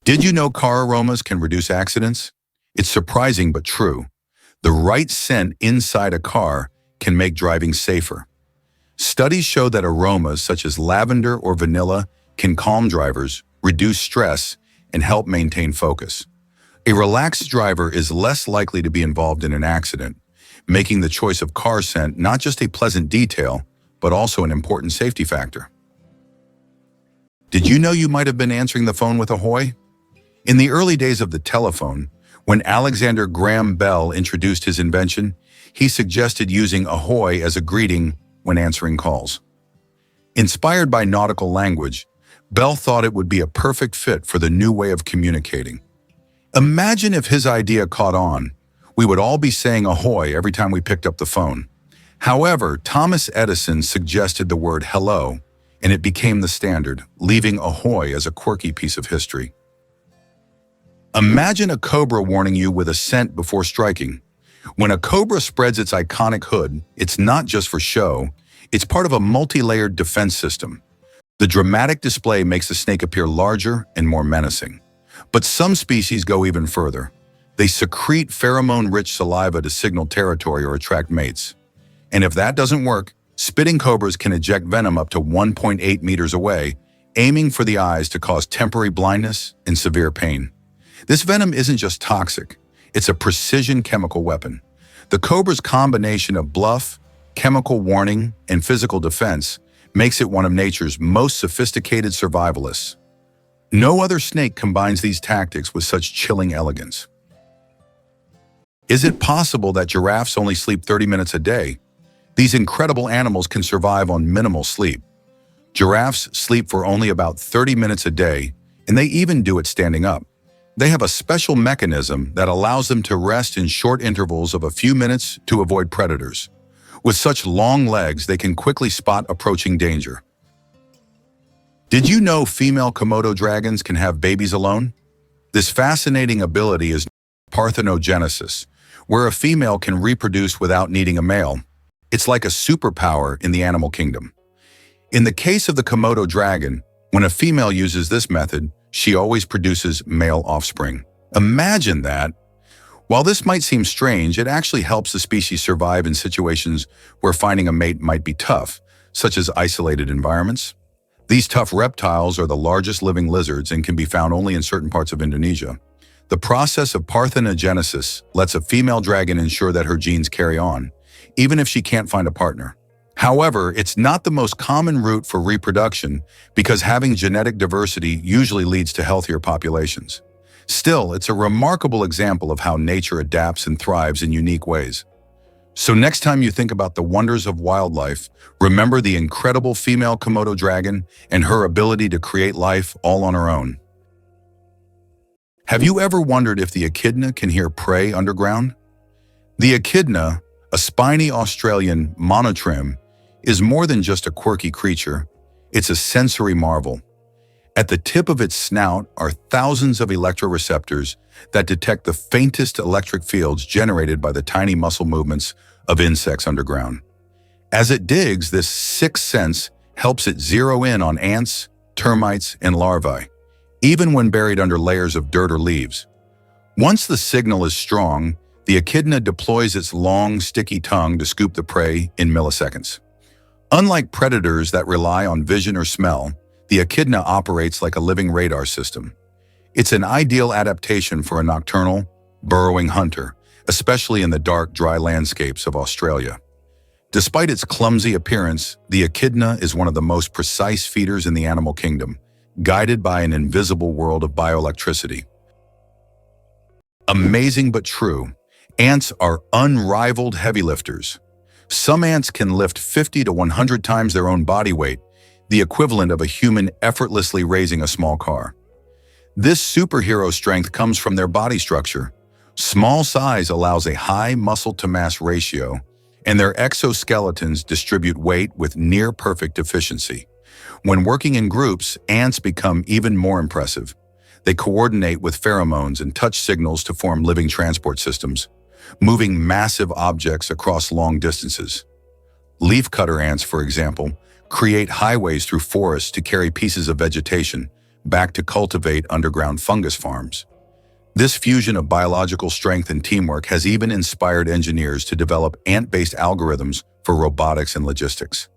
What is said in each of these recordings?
Did you know car aromas can reduce accidents? It's surprising but true. The right scent inside a car can make driving safer. Studies show that aromas such as lavender or vanilla can calm drivers, reduce stress, and help maintain focus. A relaxed driver is less likely to be involved in an accident, making the choice of car scent not just a pleasant detail, but also an important safety factor. Did you know you might have been answering the phone with ahoy? In the early days of the telephone, when Alexander Graham Bell introduced his invention, he suggested using ahoy as a greeting when answering calls. Inspired by nautical language, Bell thought it would be a perfect fit for the new way of communicating. Imagine if his idea caught on. We would all be saying ahoy every time we picked up the phone. However, Thomas Edison suggested the word hello, and it became the standard, leaving ahoy as a quirky piece of history. Imagine a cobra warning you with a scent before striking. When a cobra spreads its iconic hood, it's not just for show, it's part of a multi-layered defense system. The dramatic display makes the snake appear larger and more menacing. But some species go even further. They secrete pheromone-rich saliva to signal territory or attract mates. And if that doesn't work, spitting cobras can eject venom up to 1.8 meters away, aiming for the eyes to cause temporary blindness and severe pain. This venom isn't just toxic, it's a precision chemical weapon. The cobra's combination of bluff, chemical warning, and physical defense makes it one of nature's most sophisticated survivalists. No other snake combines these tactics with such chilling elegance. Is it possible that giraffes only sleep 30 minutes a day? These incredible animals can survive on minimal sleep. Giraffes sleep for only about 30 minutes a day, and they even do it standing up. They have a special mechanism that allows them to rest in short intervals of a few minutes to avoid predators. With such long legs, they can quickly spot approaching danger. Did you know female Komodo dragons can have babies alone? This fascinating ability is parthenogenesis, where a female can reproduce without needing a male. It's like a superpower in the animal kingdom. In the case of the Komodo dragon, when a female uses this method, she always produces male offspring. Imagine that! While this might seem strange, it actually helps the species survive in situations where finding a mate might be tough, such as isolated environments. These tough reptiles are the largest living lizards and can be found only in certain parts of Indonesia. The process of parthenogenesis lets a female dragon ensure that her genes carry on, even if she can't find a partner. However, it's not the most common route for reproduction because having genetic diversity usually leads to healthier populations. Still, it's a remarkable example of how nature adapts and thrives in unique ways. So next time you think about the wonders of wildlife, remember the incredible female Komodo dragon and her ability to create life all on her own. Have you ever wondered if the echidna can hear prey underground? The echidna, a spiny Australian monotrim, is more than just a quirky creature. It's a sensory marvel. At the tip of its snout are thousands of electroreceptors that detect the faintest electric fields generated by the tiny muscle movements of insects underground. As it digs, this sixth sense helps it zero in on ants, termites, and larvae, even when buried under layers of dirt or leaves. Once the signal is strong, the echidna deploys its long, sticky tongue to scoop the prey in milliseconds. Unlike predators that rely on vision or smell, the echidna operates like a living radar system. It's an ideal adaptation for a nocturnal, burrowing hunter, especially in the dark, dry landscapes of Australia. Despite its clumsy appearance, the echidna is one of the most precise feeders in the animal kingdom, guided by an invisible world of bioelectricity. Amazing but true, ants are unrivaled heavy lifters. Some ants can lift 50 to 100 times their own body weight, the equivalent of a human effortlessly raising a small car. This superhero strength comes from their body structure. Small size allows a high muscle-to-mass ratio, and their exoskeletons distribute weight with near-perfect efficiency. When working in groups, ants become even more impressive. They coordinate with pheromones and touch signals to form living transport systems, moving massive objects across long distances. Leafcutter ants, for example, create highways through forests to carry pieces of vegetation, back to cultivate underground fungus farms. This fusion of biological strength and teamwork has even inspired engineers to develop ant-based algorithms for robotics and logistics.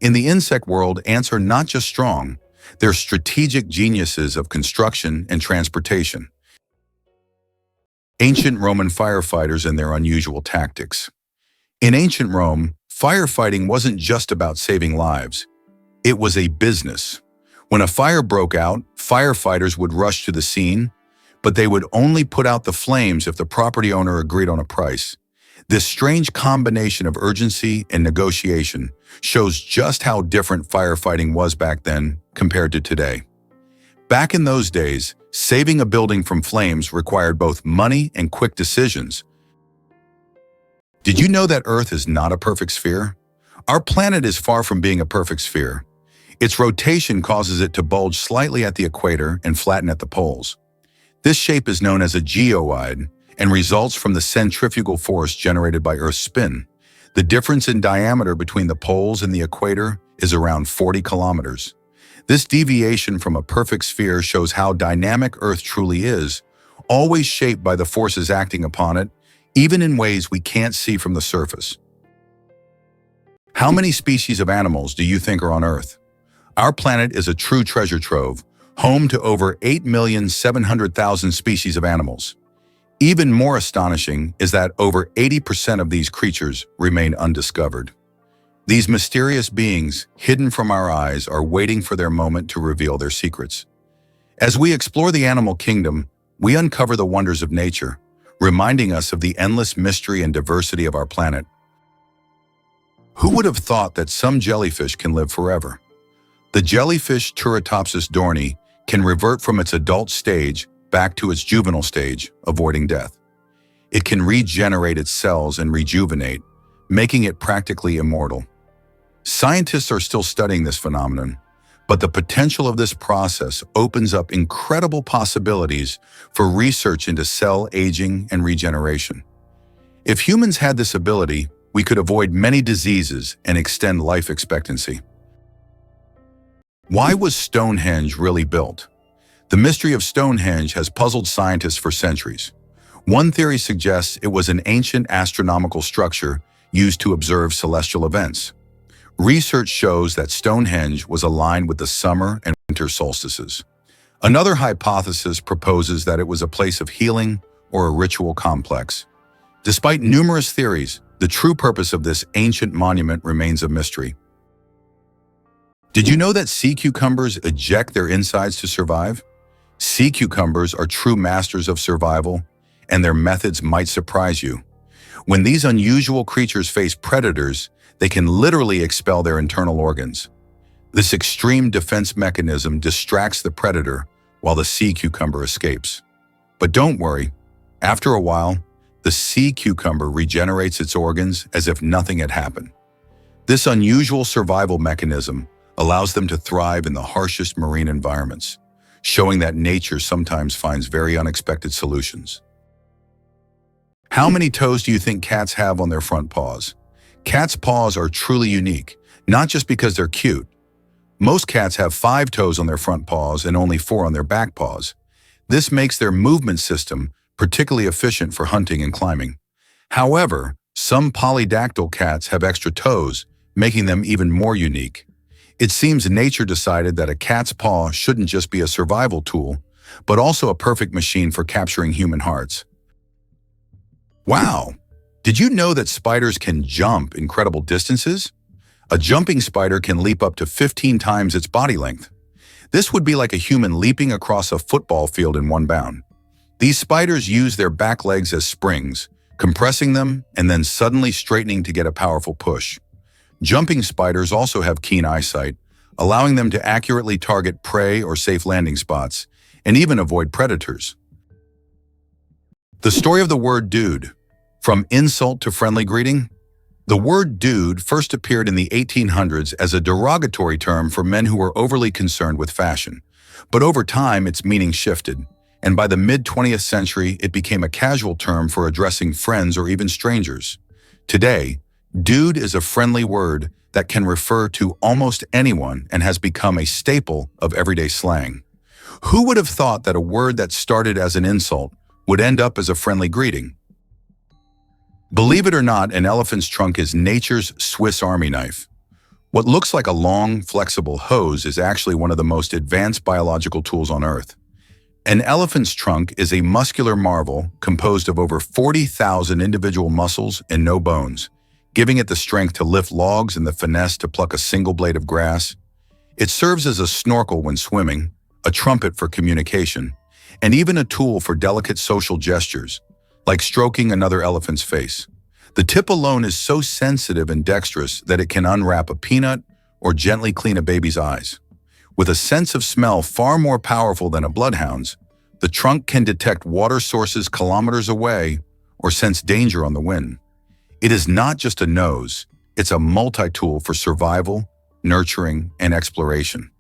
In the insect world, ants are not just strong, they're strategic geniuses of construction and transportation. Ancient Roman firefighters and their unusual tactics. In ancient Rome, firefighting wasn't just about saving lives. It was a business. When a fire broke out, firefighters would rush to the scene, but they would only put out the flames if the property owner agreed on a price. This strange combination of urgency and negotiation shows just how different firefighting was back then compared to today. Back in those days, saving a building from flames required both money and quick decisions. Did you know that Earth is not a perfect sphere? Our planet is far from being a perfect sphere. Its rotation causes it to bulge slightly at the equator and flatten at the poles. This shape is known as a geoid and results from the centrifugal force generated by Earth's spin. The difference in diameter between the poles and the equator is around 40 kilometers. This deviation from a perfect sphere shows how dynamic Earth truly is, always shaped by the forces acting upon it, even in ways we can't see from the surface. How many species of animals do you think are on Earth? Our planet is a true treasure trove, home to over 8,700,000 species of animals. Even more astonishing is that over 80% of these creatures remain undiscovered. These mysterious beings, hidden from our eyes, are waiting for their moment to reveal their secrets. As we explore the animal kingdom, we uncover the wonders of nature, reminding us of the endless mystery and diversity of our planet. Who would have thought that some jellyfish can live forever? The jellyfish Turritopsis dohrnii can revert from its adult stage back to its juvenile stage, avoiding death. It can regenerate its cells and rejuvenate, making it practically immortal. Scientists are still studying this phenomenon, but the potential of this process opens up incredible possibilities for research into cell aging and regeneration. If humans had this ability, we could avoid many diseases and extend life expectancy. Why was Stonehenge really built? The mystery of Stonehenge has puzzled scientists for centuries. One theory suggests it was an ancient astronomical structure used to observe celestial events. Research shows that Stonehenge was aligned with the summer and winter solstices. Another hypothesis proposes that it was a place of healing or a ritual complex. Despite numerous theories, the true purpose of this ancient monument remains a mystery. Did you know that sea cucumbers eject their insides to survive? Sea cucumbers are true masters of survival, and their methods might surprise you. When these unusual creatures face predators, they can literally expel their internal organs. This extreme defense mechanism distracts the predator while the sea cucumber escapes. But don't worry, after a while, the sea cucumber regenerates its organs as if nothing had happened. This unusual survival mechanism allows them to thrive in the harshest marine environments, showing that nature sometimes finds very unexpected solutions. How many toes do you think cats have on their front paws? Cats' paws are truly unique, not just because they're cute. Most cats have 5 toes on their front paws and only 4 on their back paws. This makes their movement system particularly efficient for hunting and climbing. However, some polydactyl cats have extra toes, making them even more unique. It seems nature decided that a cat's paw shouldn't just be a survival tool, but also a perfect machine for capturing human hearts. Wow! Did you know that spiders can jump incredible distances? A jumping spider can leap up to 15 times its body length. This would be like a human leaping across a football field in one bound. These spiders use their back legs as springs, compressing them and then suddenly straightening to get a powerful push. Jumping spiders also have keen eyesight, allowing them to accurately target prey or safe landing spots, and even avoid predators. The story of the word dude. From insult to friendly greeting? The word dude first appeared in the 1800s as a derogatory term for men who were overly concerned with fashion. But over time, its meaning shifted, and by the mid-20th century, it became a casual term for addressing friends or even strangers. Today, dude is a friendly word that can refer to almost anyone and has become a staple of everyday slang. Who would have thought that a word that started as an insult would end up as a friendly greeting? Believe it or not, an elephant's trunk is nature's Swiss Army knife. What looks like a long, flexible hose is actually one of the most advanced biological tools on Earth. An elephant's trunk is a muscular marvel composed of over 40,000 individual muscles and no bones, giving it the strength to lift logs and the finesse to pluck a single blade of grass. It serves as a snorkel when swimming, a trumpet for communication, and even a tool for delicate social gestures, like stroking another elephant's face. The tip alone is so sensitive and dexterous that it can unwrap a peanut or gently clean a baby's eyes. With a sense of smell far more powerful than a bloodhound's, the trunk can detect water sources kilometers away or sense danger on the wind. It is not just a nose, it's a multi-tool for survival, nurturing, and exploration.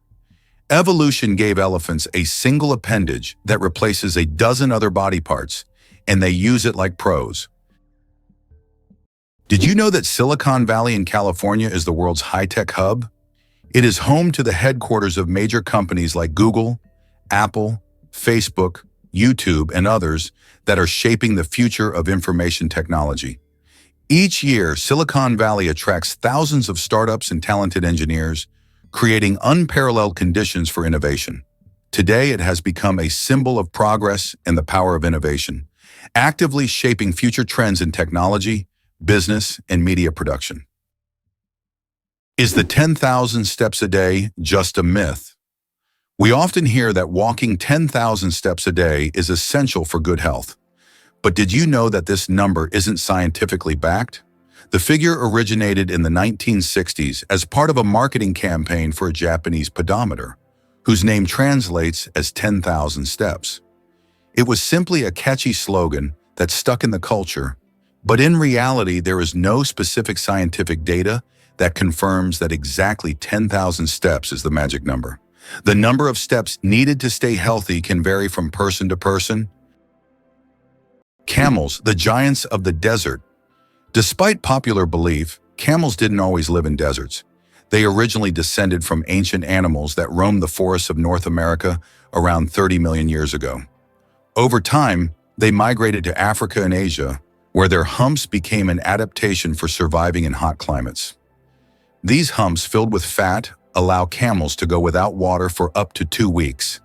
Evolution gave elephants a single appendage that replaces a dozen other body parts, and they use it like pros. Did you know that Silicon Valley in California is the world's high-tech hub? It is home to the headquarters of major companies like Google, Apple, Facebook, YouTube, and others that are shaping the future of information technology. Each year, Silicon Valley attracts thousands of startups and talented engineers, creating unparalleled conditions for innovation. Today, it has become a symbol of progress and the power of innovation, actively shaping future trends in technology, business, and media production. Is the 10,000 steps a day just a myth? We often hear that walking 10,000 steps a day is essential for good health. But did you know that this number isn't scientifically backed? The figure originated in the 1960s as part of a marketing campaign for a Japanese pedometer, whose name translates as 10,000 steps. It was simply a catchy slogan that stuck in the culture, but in reality, there is no specific scientific data that confirms that exactly 10,000 steps is the magic number. The number of steps needed to stay healthy can vary from person to person. Camels, the giants of the desert. Despite popular belief, camels didn't always live in deserts. They originally descended from ancient animals that roamed the forests of North America around 30 million years ago. Over time, they migrated to Africa and Asia, where their humps became an adaptation for surviving in hot climates. These humps, filled with fat, allow camels to go without water for up to 2 weeks.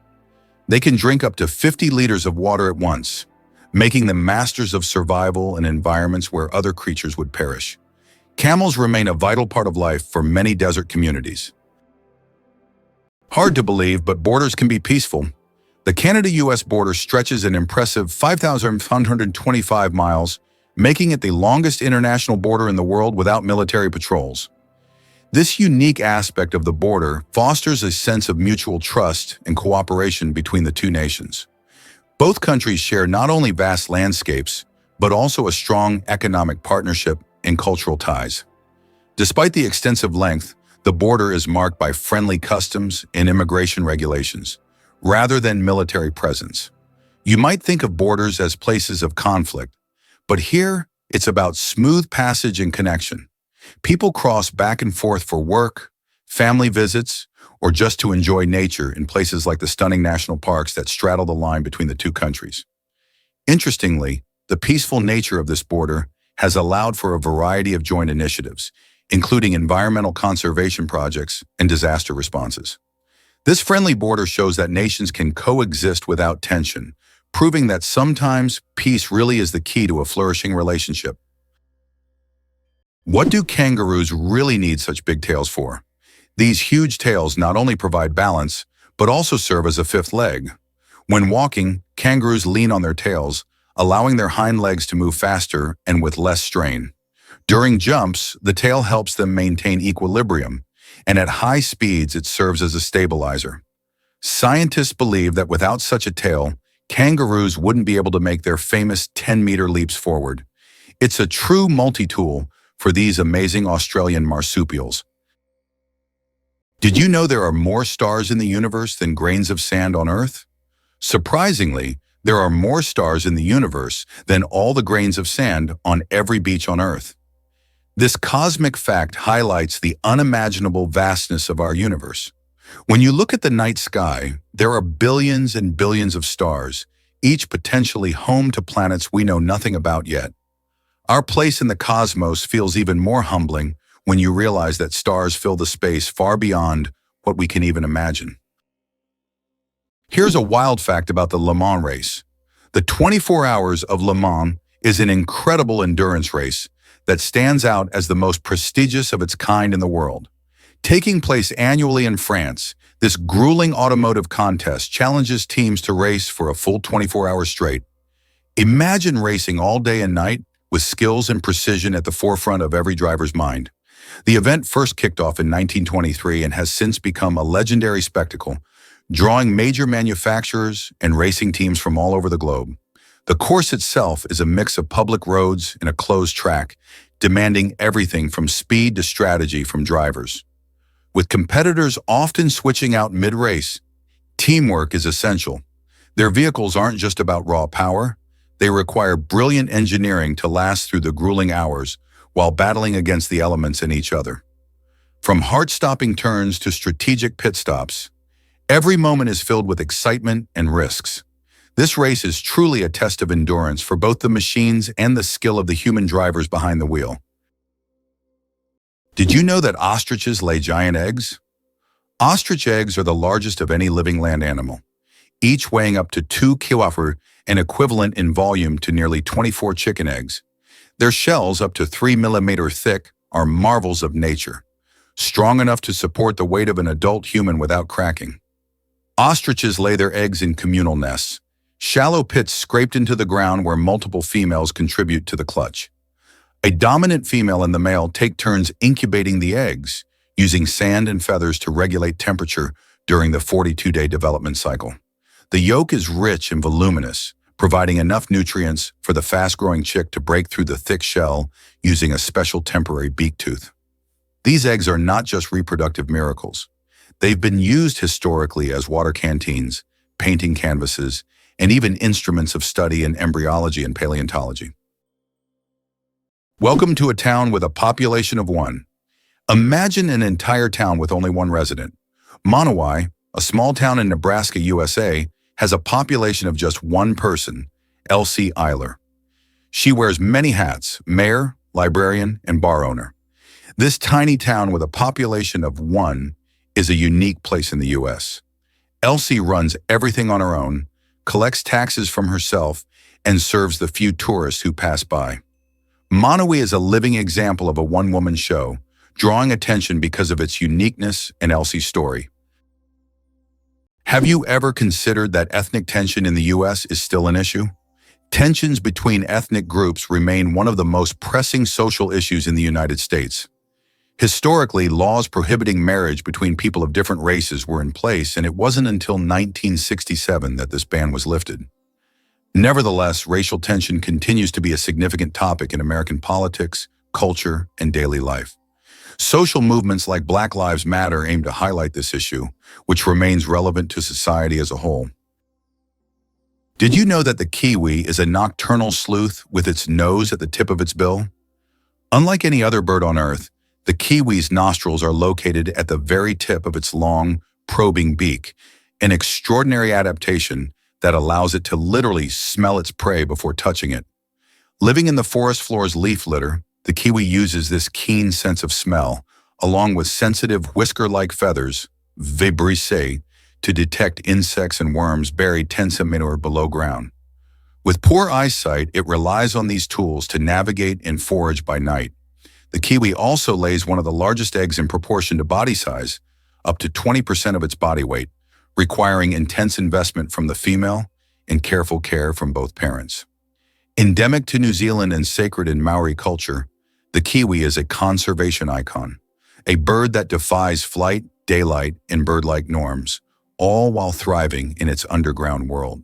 They can drink up to 50 liters of water at once, making them masters of survival in environments where other creatures would perish. Camels remain a vital part of life for many desert communities. Hard to believe, but borders can be peaceful. The Canada-US border stretches an impressive 5,525 miles, making it the longest international border in the world without military patrols. This unique aspect of the border fosters a sense of mutual trust and cooperation between the two nations. Both countries share not only vast landscapes, but also a strong economic partnership and cultural ties. Despite the extensive length, the border is marked by friendly customs and immigration regulations, rather than military presence. You might think of borders as places of conflict, but here it's about smooth passage and connection. People cross back and forth for work, family visits, or just to enjoy nature in places like the stunning national parks that straddle the line between the two countries. Interestingly, the peaceful nature of this border has allowed for a variety of joint initiatives, including environmental conservation projects and disaster responses. This friendly border shows that nations can coexist without tension, proving that sometimes peace really is the key to a flourishing relationship. What do kangaroos really need such big tails for? These huge tails not only provide balance, but also serve as a fifth leg. When walking, kangaroos lean on their tails, allowing their hind legs to move faster and with less strain. During jumps, the tail helps them maintain equilibrium, and at high speeds it serves as a stabilizer. Scientists believe that without such a tail, kangaroos wouldn't be able to make their famous 10-meter leaps forward. It's a true multi-tool for these amazing Australian marsupials. Did you know there are more stars in the universe than grains of sand on Earth? Surprisingly, there are more stars in the universe than all the grains of sand on every beach on Earth. This cosmic fact highlights the unimaginable vastness of our universe. When you look at the night sky, There are billions and billions of stars, each potentially home to planets we know nothing about yet. Our place in the cosmos feels even more humbling when you realize that stars fill the space far beyond what we can even imagine. Here's a wild fact about the Le Mans race. The 24 hours of Le Mans is an incredible endurance race that stands out as the most prestigious of its kind in the world. Taking place annually in France, this grueling automotive contest challenges teams to race for a full 24 hours straight. Imagine racing all day and night with skills and precision at the forefront of every driver's mind. The event first kicked off in 1923 and has since become a legendary spectacle, drawing major manufacturers and racing teams from all over the globe. The course itself is a mix of public roads and a closed track, demanding everything from speed to strategy from drivers. With competitors often switching out mid-race, teamwork is essential. Their vehicles aren't just about raw power, they require brilliant engineering to last through the grueling hours while battling against the elements and each other. From heart-stopping turns to strategic pit stops, every moment is filled with excitement and risks. This race is truly a test of endurance for both the machines and the skill of the human drivers behind the wheel. Did you know that ostriches lay giant eggs? Ostrich eggs are the largest of any living land animal, each weighing up to 2 kilograms, and equivalent in volume to nearly 24 chicken eggs. Their shells, up to 3 millimeters thick, are marvels of nature, strong enough to support the weight of an adult human without cracking. Ostriches lay their eggs in communal nests, shallow pits scraped into the ground where multiple females contribute to the clutch. A dominant female and the male take turns incubating the eggs, using sand and feathers to regulate temperature during the 42-day development cycle. The yolk is rich and voluminous, providing enough nutrients for the fast-growing chick to break through the thick shell using a special temporary beak tooth. These eggs are not just reproductive miracles. They've been used historically as water canteens, painting canvases, and even instruments of study in embryology and paleontology. Welcome to a town with a population of 1. Imagine an entire town with only 1 resident. Monowi, a small town in Nebraska, USA, has a population of just 1 person, Elsie Eiler. She wears many hats: mayor, librarian, and bar owner. This tiny town with a population of 1 is a unique place in the U.S. Elsie runs everything on her own, collects taxes from herself, and serves the few tourists who pass by. Monowi is a living example of a one-woman show, drawing attention because of its uniqueness and Elsie's story. Have you ever considered that ethnic tension in the U.S. is still an issue? Tensions between ethnic groups remain one of the most pressing social issues in the United States. Historically, laws prohibiting marriage between people of different races were in place, and it wasn't until 1967 that this ban was lifted. Nevertheless, racial tension continues to be a significant topic in American politics, culture, and daily life. Social movements like Black Lives Matter aim to highlight this issue, which remains relevant to society as a whole. Did you know that the kiwi is a nocturnal sleuth with its nose at the tip of its bill? Unlike any other bird on Earth, the kiwi's nostrils are located at the very tip of its long, probing beak, an extraordinary adaptation that allows it to literally smell its prey before touching it. Living in the forest floor's leaf litter, the kiwi uses this keen sense of smell, along with sensitive whisker-like feathers, vibrissae, to detect insects and worms buried 10 centimeters below ground. With poor eyesight, it relies on these tools to navigate and forage by night. The kiwi also lays one of the largest eggs in proportion to body size, up to 20% of its body weight, requiring intense investment from the female and careful care from both parents. Endemic to New Zealand and sacred in Maori culture, the kiwi is a conservation icon, a bird that defies flight, daylight, and bird-like norms, all while thriving in its underground world.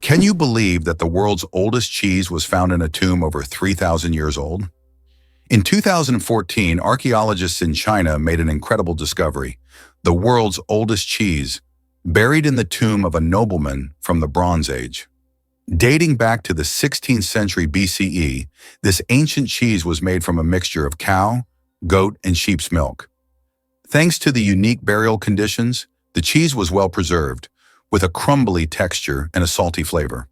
Can you believe that the world's oldest cheese was found in a tomb over 3,000 years old? In 2014, archaeologists in China made an incredible discovery: the world's oldest cheese, buried in the tomb of a nobleman from the Bronze Age. Dating back to the 16th century BCE, this ancient cheese was made from a mixture of cow, goat, and sheep's milk. Thanks to the unique burial conditions, The cheese was well preserved, with a crumbly texture and a salty flavor.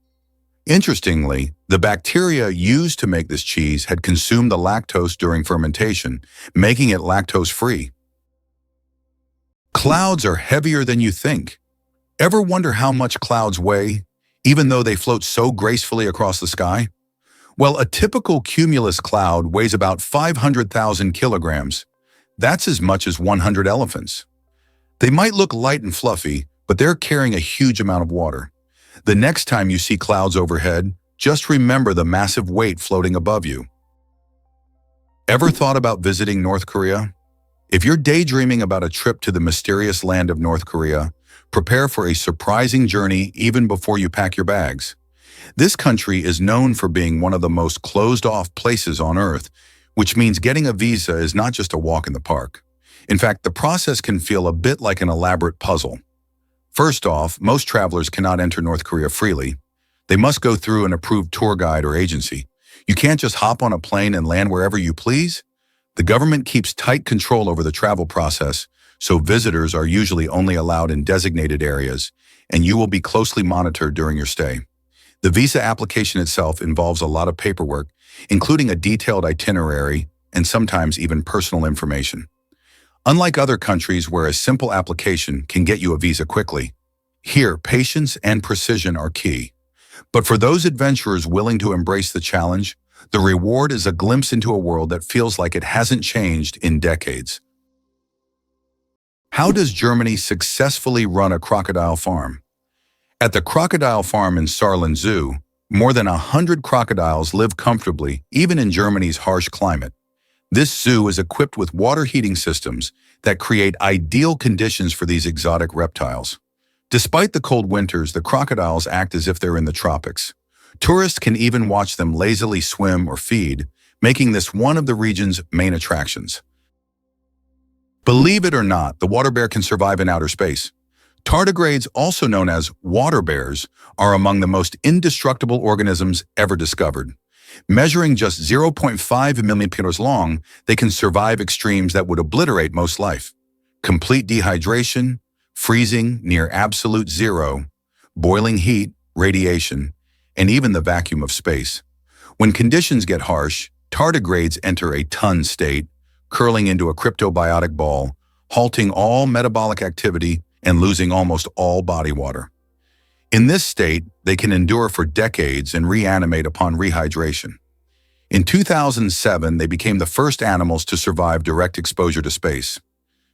Interestingly, the bacteria used to make this cheese had consumed the lactose during fermentation, making it lactose-free. Clouds are heavier than you think. Ever wonder how much clouds weigh, even though they float so gracefully across the sky? Well, a typical cumulus cloud weighs about 500,000 kilograms. That's as much as 100 elephants. They might look light and fluffy, but they're carrying a huge amount of water. The next time you see clouds overhead, just remember the massive weight floating above you. Ever thought about visiting North Korea? If you're daydreaming about a trip to the mysterious land of North Korea, prepare for a surprising journey even before you pack your bags. This country is known for being one of the most closed-off places on Earth, which means getting a visa is not just a walk in the park. In fact, the process can feel a bit like an elaborate puzzle. First off, most travelers cannot enter North Korea freely. They must go through an approved tour guide or agency. You can't just hop on a plane and land wherever you please. The government keeps tight control over the travel process, so visitors are usually only allowed in designated areas, and you will be closely monitored during your stay. The visa application itself involves a lot of paperwork, including a detailed itinerary and sometimes even personal information. Unlike other countries where a simple application can get you a visa quickly, here patience and precision are key. But for those adventurers willing to embrace the challenge, the reward is a glimpse into a world that feels like it hasn't changed in decades. How does Germany successfully run a crocodile farm? At the crocodile farm in Saarland Zoo, more than 100 crocodiles live comfortably, even in Germany's harsh climate. This zoo is equipped with water heating systems that create ideal conditions for these exotic reptiles. Despite the cold winters, the crocodiles act as if they're in the tropics. Tourists can even watch them lazily swim or feed, making this one of the region's main attractions. Believe it or not, the water bear can survive in outer space. Tardigrades, also known as water bears, are among the most indestructible organisms ever discovered. Measuring just 0.5 millimeters long, they can survive extremes that would obliterate most life. Complete dehydration, freezing near absolute zero, boiling heat, radiation, and even the vacuum of space. When conditions get harsh, tardigrades enter a ton state, curling into a cryptobiotic ball, halting all metabolic activity and losing almost all body water. In this state, they can endure for decades and reanimate upon rehydration. In 2007, they became the first animals to survive direct exposure to space.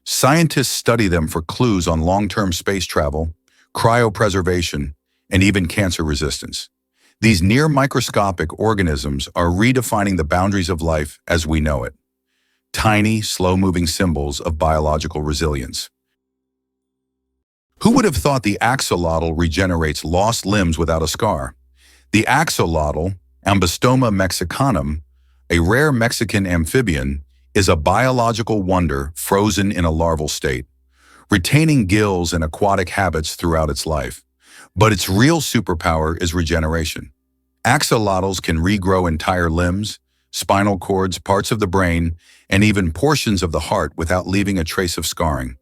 Scientists study them for clues on long-term space travel, cryopreservation, and even cancer resistance. These near-microscopic organisms are redefining the boundaries of life as we know it. Tiny, slow-moving symbols of biological resilience. Who would have thought the axolotl regenerates lost limbs without a scar? The axolotl, Ambystoma mexicanum, a rare Mexican amphibian, is a biological wonder frozen in a larval state, retaining gills and aquatic habits throughout its life. But its real superpower is regeneration. Axolotls can regrow entire limbs, spinal cords, parts of the brain, and even portions of the heart without leaving a trace of scarring.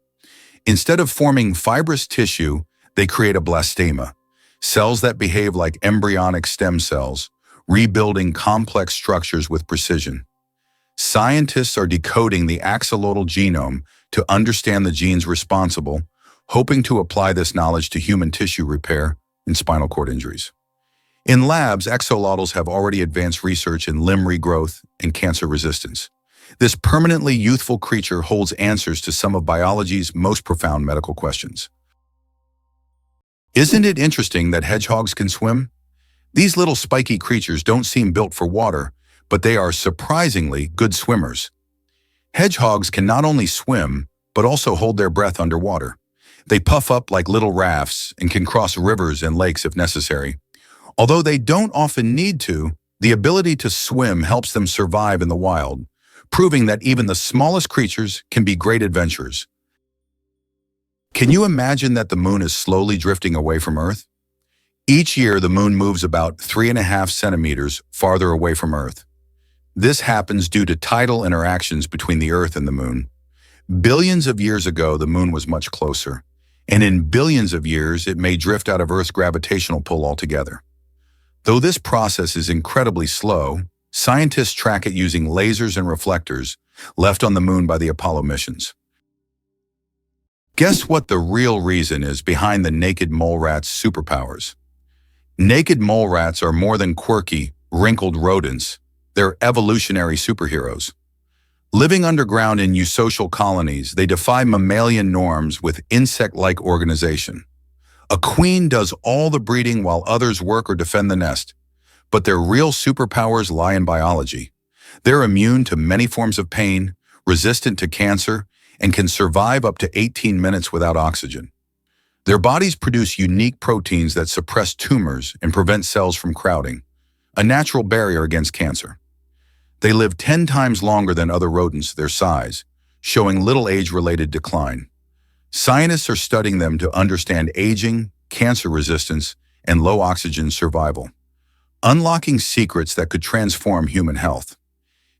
Instead of forming fibrous tissue, they create a blastema, cells that behave like embryonic stem cells, rebuilding complex structures with precision. Scientists are decoding the axolotl genome to understand the genes responsible, hoping to apply this knowledge to human tissue repair and spinal cord injuries. In labs, axolotls have already advanced research in limb regrowth and cancer resistance. This permanently youthful creature holds answers to some of biology's most profound medical questions. Isn't it interesting that hedgehogs can swim? These little spiky creatures don't seem built for water, but they are surprisingly good swimmers. Hedgehogs can not only swim, but also hold their breath underwater. They puff up like little rafts and can cross rivers and lakes if necessary. Although they don't often need to, the ability to swim helps them survive in the wild, proving that even the smallest creatures can be great adventurers. Can you imagine that the moon is slowly drifting away from Earth? Each year, the moon moves about 3.5 centimeters farther away from Earth. This happens due to tidal interactions between the Earth and the moon. Billions of years ago, the moon was much closer. and in billions of years it may drift out of Earth's gravitational pull altogether. Though this process is incredibly slow, scientists track it using lasers and reflectors left on the moon by the Apollo missions. Guess what the real reason is behind the naked mole rat's superpowers? Naked mole rats are more than quirky, wrinkled rodents. They're evolutionary superheroes. Living underground in eusocial colonies, they defy mammalian norms with insect-like organization. A queen does all the breeding while others work or defend the nest. But their real superpowers lie in biology. They're immune to many forms of pain, resistant to cancer, and can survive up to 18 minutes without oxygen. Their bodies produce unique proteins that suppress tumors and prevent cells from crowding, a natural barrier against cancer. They live 10 times longer than other rodents their size, showing little age-related decline. Scientists are studying them to understand aging, cancer resistance, and low oxygen survival, unlocking secrets that could transform human health.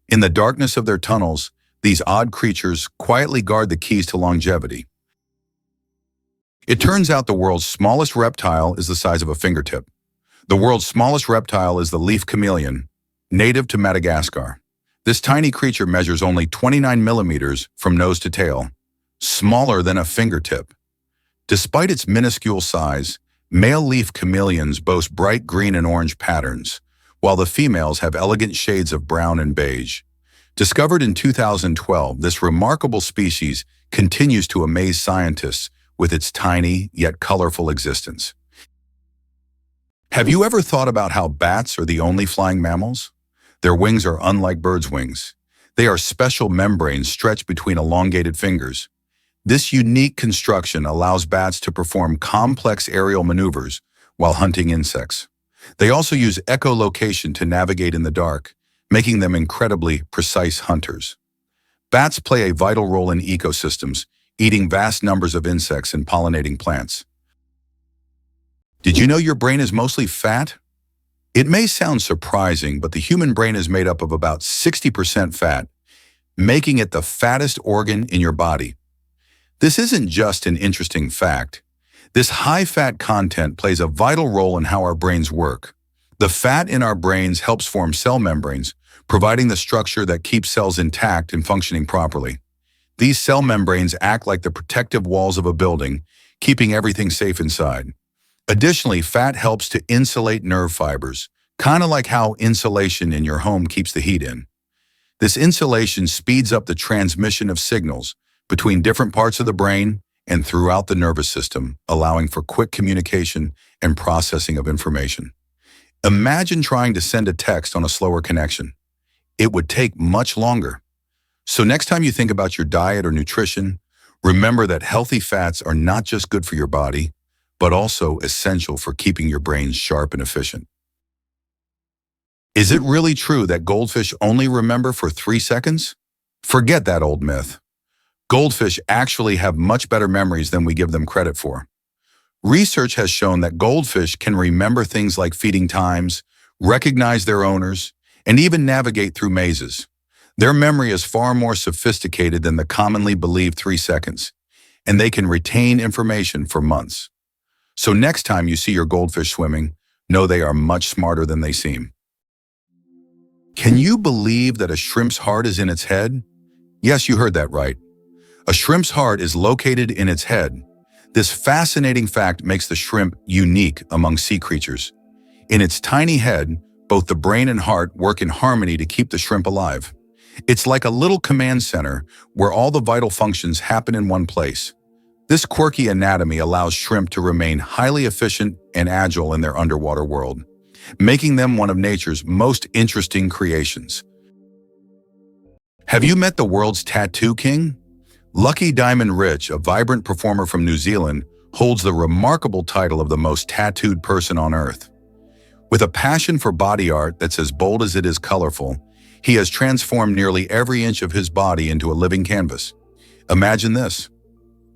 In the darkness of their tunnels, these odd creatures quietly guard the keys to longevity. It turns out the world's smallest reptile is the size of a fingertip. The world's smallest reptile is the leaf chameleon, native to Madagascar. This tiny creature measures only 29 millimeters from nose to tail, smaller than a fingertip. Despite its minuscule size, male leaf chameleons boast bright green and orange patterns, while the females have elegant shades of brown and beige. Discovered in 2012, this remarkable species continues to amaze scientists with its tiny yet colorful existence. Have you ever thought about how bats are the only flying mammals? Their wings are unlike birds' wings. They are special membranes stretched between elongated fingers. This unique construction allows bats to perform complex aerial maneuvers while hunting insects. They also use echolocation to navigate in the dark, making them incredibly precise hunters. Bats play a vital role in ecosystems, eating vast numbers of insects and pollinating plants. Did you know your brain is mostly fat? It may sound surprising, but the human brain is made up of about 60% fat, making it the fattest organ in your body. This isn't just an interesting fact. This high-fat content plays a vital role in how our brains work. The fat in our brains helps form cell membranes, providing the structure that keeps cells intact and functioning properly. These cell membranes act like the protective walls of a building, keeping everything safe inside. Additionally, fat helps to insulate nerve fibers, kind of like how insulation in your home keeps the heat in. This insulation speeds up the transmission of signals between different parts of the brain and throughout the nervous system, allowing for quick communication and processing of information. Imagine trying to send a text on a slower connection. It would take much longer. So next time you think about your diet or nutrition, remember that healthy fats are not just good for your body, but also essential for keeping your brain sharp and efficient. Is it really true that goldfish only remember for 3 seconds? Forget that old myth. Goldfish actually have much better memories than we give them credit for. Research has shown that goldfish can remember things like feeding times, recognize their owners, and even navigate through mazes. Their memory is far more sophisticated than the commonly believed 3 seconds, and they can retain information for months. So next time you see your goldfish swimming, know they are much smarter than they seem. Can you believe that a shrimp's heart is in its head? Yes, you heard that right. A shrimp's heart is located in its head. This fascinating fact makes the shrimp unique among sea creatures. In its tiny head, both the brain and heart work in harmony to keep the shrimp alive. It's like a little command center where all the vital functions happen in one place. This quirky anatomy allows shrimp to remain highly efficient and agile in their underwater world, making them one of nature's most interesting creations. Have you met the world's tattoo king? Lucky Diamond Rich, a vibrant performer from New Zealand, holds the remarkable title of the most tattooed person on Earth. With a passion for body art that's as bold as it is colorful, he has transformed nearly every inch of his body into a living canvas. Imagine this.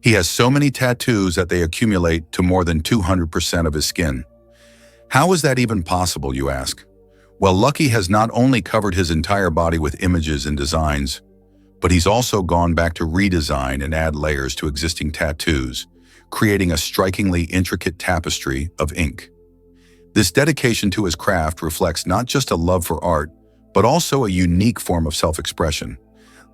He has so many tattoos that they accumulate to more than 200% of his skin. How is that even possible, you ask? Well, Lucky has not only covered his entire body with images and designs, but he's also gone back to redesign and add layers to existing tattoos, creating a strikingly intricate tapestry of ink. This dedication to his craft reflects not just a love for art, but also a unique form of self-expression.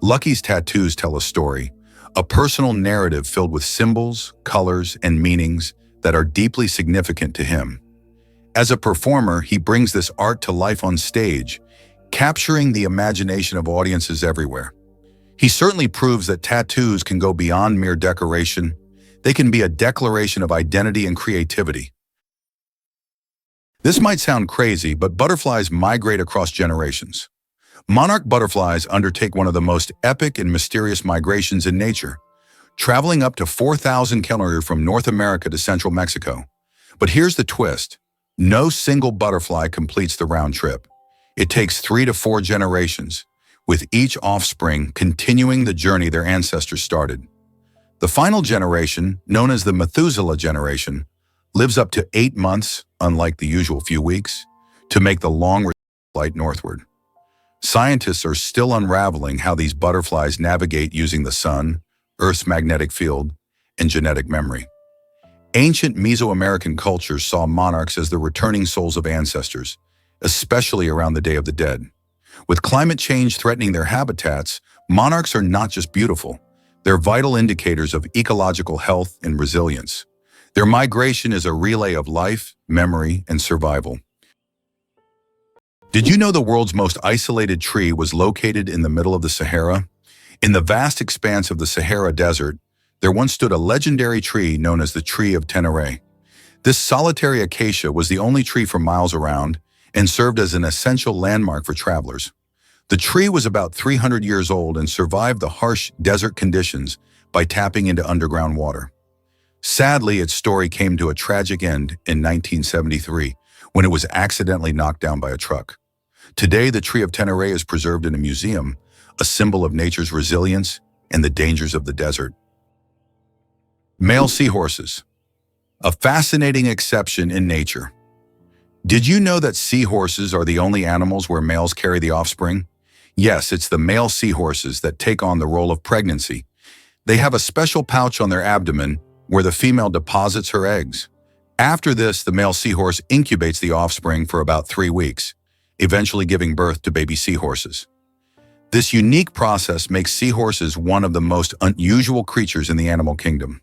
Lucky's tattoos tell a story, a personal narrative filled with symbols, colors, and meanings that are deeply significant to him. As a performer, he brings this art to life on stage, capturing the imagination of audiences everywhere. He certainly proves that tattoos can go beyond mere decoration. They can be a declaration of identity and creativity. This might sound crazy, but butterflies migrate across generations. Monarch butterflies undertake one of the most epic and mysterious migrations in nature, traveling up to 4,000 kilometers from North America to central Mexico. But here's the twist. No single butterfly completes the round trip. It takes 3 to 4 generations, with each offspring continuing the journey their ancestors started. The final generation, known as the Methuselah generation, lives up to 8 months, unlike the usual few weeks, to make the long flight northward. Scientists are still unraveling how these butterflies navigate using the sun, Earth's magnetic field, and genetic memory. Ancient Mesoamerican cultures saw monarchs as the returning souls of ancestors, especially around the Day of the Dead. With climate change threatening their habitats, monarchs are not just beautiful, they're vital indicators of ecological health and resilience. Their migration is a relay of life, memory, and survival. Did you know the world's most isolated tree was located in the middle of the Sahara? In the vast expanse of the Sahara Desert, there once stood a legendary tree known as the Tree of Tenere. This solitary acacia was the only tree for miles around and served as an essential landmark for travelers. The tree was about 300 years old and survived the harsh desert conditions by tapping into underground water. Sadly, its story came to a tragic end in 1973 when it was accidentally knocked down by a truck. Today, the Tree of Tenere is preserved in a museum, a symbol of nature's resilience and the dangers of the desert. Male seahorses, a fascinating exception in nature. Did you know that seahorses are the only animals where males carry the offspring? Yes, it's the male seahorses that take on the role of pregnancy. They have a special pouch on their abdomen where the female deposits her eggs. After this, the male seahorse incubates the offspring for about 3 weeks, eventually giving birth to baby seahorses. This unique process makes seahorses one of the most unusual creatures in the animal kingdom.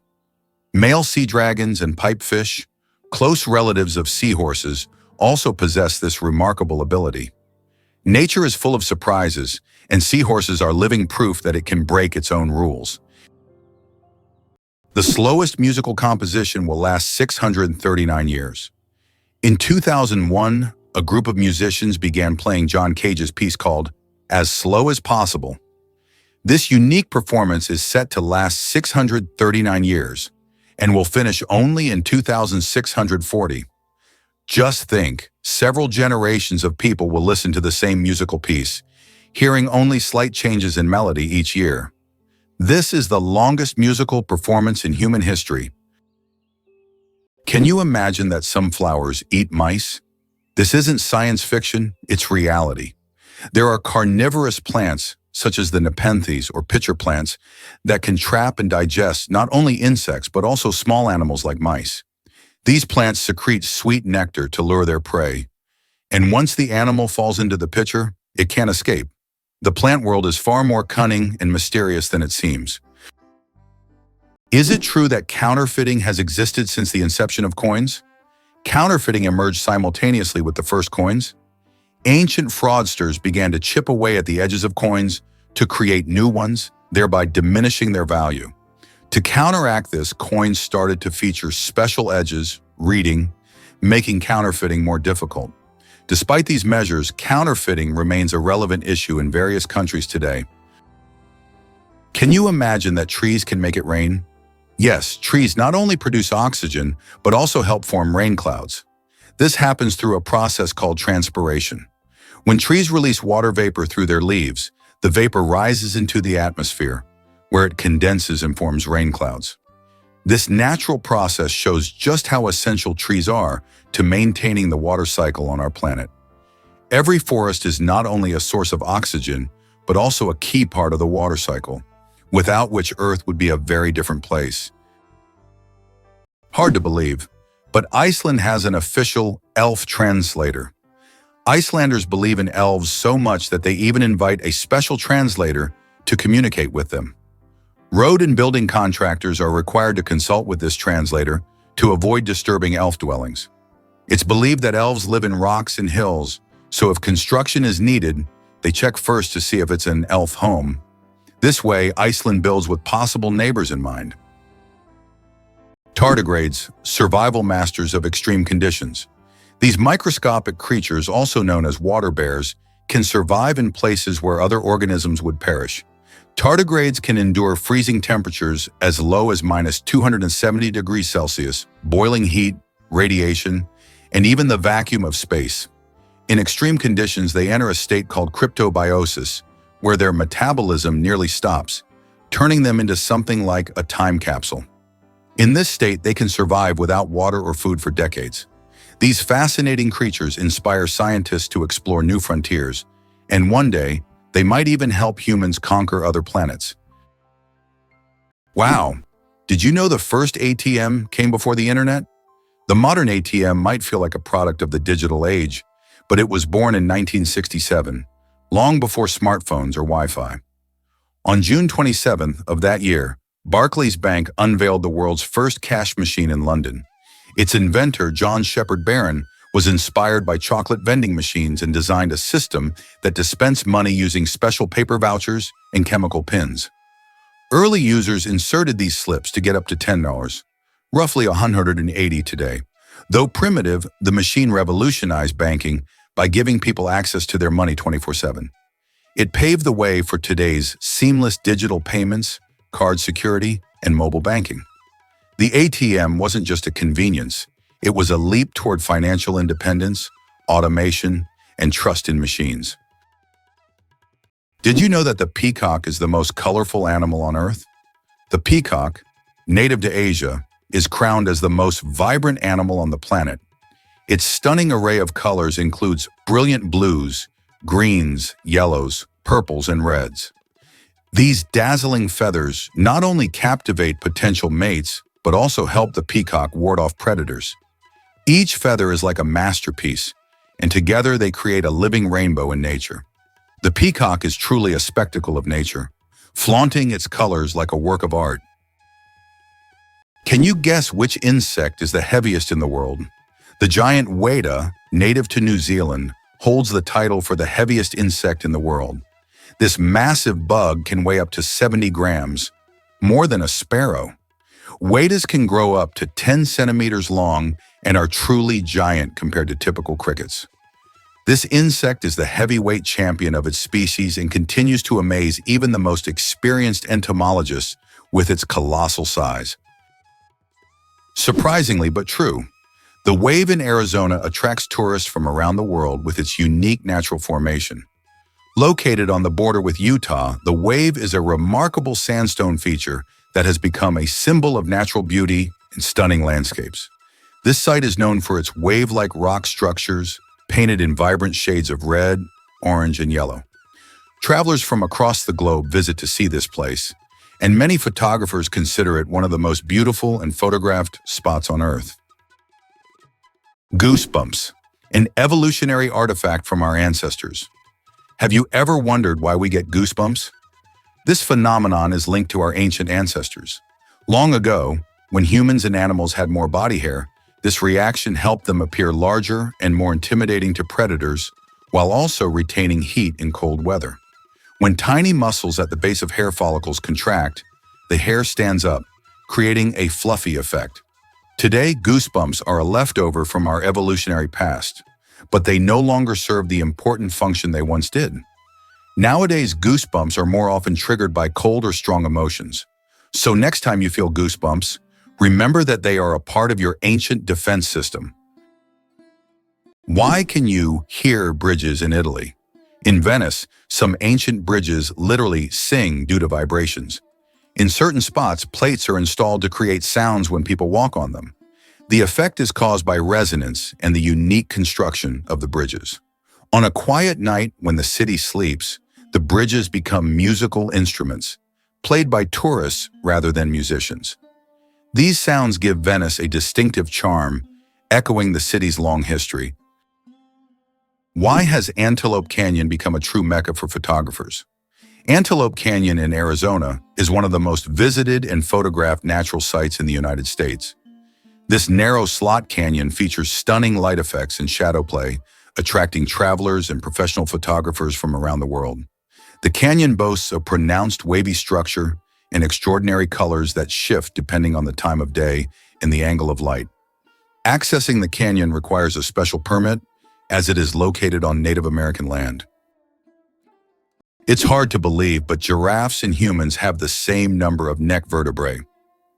Male sea dragons and pipefish, close relatives of seahorses, also possess this remarkable ability. Nature is full of surprises, and seahorses are living proof that it can break its own rules. The slowest musical composition will last 639 years. In 2001, a group of musicians began playing John Cage's piece called As Slow as Possible. This unique performance is set to last 639 years and will finish only in 2640. Just think, several generations of people will listen to the same musical piece, hearing only slight changes in melody each year. This is the longest musical performance in human history. Can you imagine that some flowers eat mice? This isn't science fiction, it's reality. There are carnivorous plants, such as the nepenthes or pitcher plants, that can trap and digest not only insects but also small animals like mice. These plants secrete sweet nectar to lure their prey. And once the animal falls into the pitcher, it can't escape. The plant world is far more cunning and mysterious than it seems. Is it true that counterfeiting has existed since the inception of coins? Counterfeiting emerged simultaneously with the first coins. Ancient fraudsters began to chip away at the edges of coins to create new ones, thereby diminishing their value. To counteract this, coins started to feature special edges, reading, making counterfeiting more difficult. Despite these measures, counterfeiting remains a relevant issue in various countries today. Can you imagine that trees can make it rain? Yes, trees not only produce oxygen, but also help form rain clouds. This happens through a process called transpiration. When trees release water vapor through their leaves, the vapor rises into the atmosphere, where it condenses and forms rain clouds. This natural process shows just how essential trees are to maintaining the water cycle on our planet. Every forest is not only a source of oxygen, but also a key part of the water cycle, without which Earth would be a very different place. Hard to believe, but Iceland has an official elf translator. Icelanders believe in elves so much that they even invite a special translator to communicate with them. Road and building contractors are required to consult with this translator to avoid disturbing elf dwellings. It's believed that elves live in rocks and hills, so if construction is needed, they check first to see if it's an elf home. This way, Iceland builds with possible neighbors in mind. Tardigrades, survival masters of extreme conditions. These microscopic creatures, also known as water bears, can survive in places where other organisms would perish. Tardigrades can endure freezing temperatures as low as -270 degrees Celsius, boiling heat, radiation, and even the vacuum of space. In extreme conditions, they enter a state called cryptobiosis, where their metabolism nearly stops, turning them into something like a time capsule. In this state, they can survive without water or food for decades. These fascinating creatures inspire scientists to explore new frontiers, and one day, they might even help humans conquer other planets. Wow! Did you know the first ATM came before the internet? The modern ATM might feel like a product of the digital age, but it was born in 1967, long before smartphones or Wi-Fi. On June 27th of that year, Barclays Bank unveiled the world's first cash machine in London. Its inventor, John Shepherd Barron, was inspired by chocolate vending machines and designed a system that dispensed money using special paper vouchers and chemical pins. Early users inserted these slips to get up to $10, roughly $180 today. Though primitive, the machine revolutionized banking by giving people access to their money 24/7. It paved the way for today's seamless digital payments, card security, and mobile banking. The ATM wasn't just a convenience. It was a leap toward financial independence, automation, and trust in machines. Did you know that the peacock is the most colorful animal on Earth? The peacock, native to Asia, is crowned as the most vibrant animal on the planet. Its stunning array of colors includes brilliant blues, greens, yellows, purples, and reds. These dazzling feathers not only captivate potential mates, but also help the peacock ward off predators. Each feather is like a masterpiece, and together they create a living rainbow in nature. The peacock is truly a spectacle of nature, flaunting its colors like a work of art. Can you guess which insect is the heaviest in the world? The giant weta, native to New Zealand, holds the title for the heaviest insect in the world. This massive bug can weigh up to 70 grams, more than a sparrow. Wetas can grow up to 10 centimeters long and are truly giant compared to typical crickets. This insect is the heavyweight champion of its species and continues to amaze even the most experienced entomologists with its colossal size. Surprisingly but true, the wave in Arizona attracts tourists from around the world with its unique natural formation. Located on the border with Utah, the wave is a remarkable sandstone feature that has become a symbol of natural beauty and stunning landscapes. This site is known for its wave-like rock structures, painted in vibrant shades of red, orange, and yellow. Travelers from across the globe visit to see this place, and many photographers consider it one of the most beautiful and photographed spots on Earth. Goosebumps, an evolutionary artifact from our ancestors. Have you ever wondered why we get goosebumps? This phenomenon is linked to our ancient ancestors. Long ago, when humans and animals had more body hair, this reaction helped them appear larger and more intimidating to predators, while also retaining heat in cold weather. When tiny muscles at the base of hair follicles contract, the hair stands up, creating a fluffy effect. Today, goosebumps are a leftover from our evolutionary past, but they no longer serve the important function they once did. Nowadays, goosebumps are more often triggered by cold or strong emotions. So next time you feel goosebumps, remember that they are a part of your ancient defense system. Why can you hear bridges in Italy? In Venice, some ancient bridges literally sing due to vibrations. In certain spots, plates are installed to create sounds when people walk on them. The effect is caused by resonance and the unique construction of the bridges. On a quiet night when the city sleeps, the bridges become musical instruments, played by tourists rather than musicians. These sounds give Venice a distinctive charm, echoing the city's long history. Why has Antelope Canyon become a true mecca for photographers? Antelope Canyon in Arizona is one of the most visited and photographed natural sites in the United States. This narrow slot canyon features stunning light effects and shadow play, attracting travelers and professional photographers from around the world. The canyon boasts a pronounced wavy structure and extraordinary colors that shift depending on the time of day and the angle of light. Accessing the canyon requires a special permit, as it is located on Native American land. It's hard to believe, but giraffes and humans have the same number of neck vertebrae.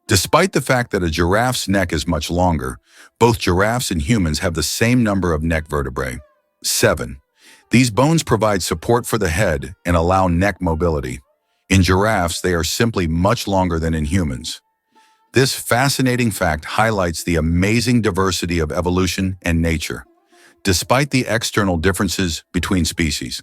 Despite the fact that a giraffe's neck is much longer, both giraffes and humans have the same number of neck vertebrae, 7. These bones provide support for the head and allow neck mobility. In giraffes, they are simply much longer than in humans. This fascinating fact highlights the amazing diversity of evolution and nature, despite the external differences between species.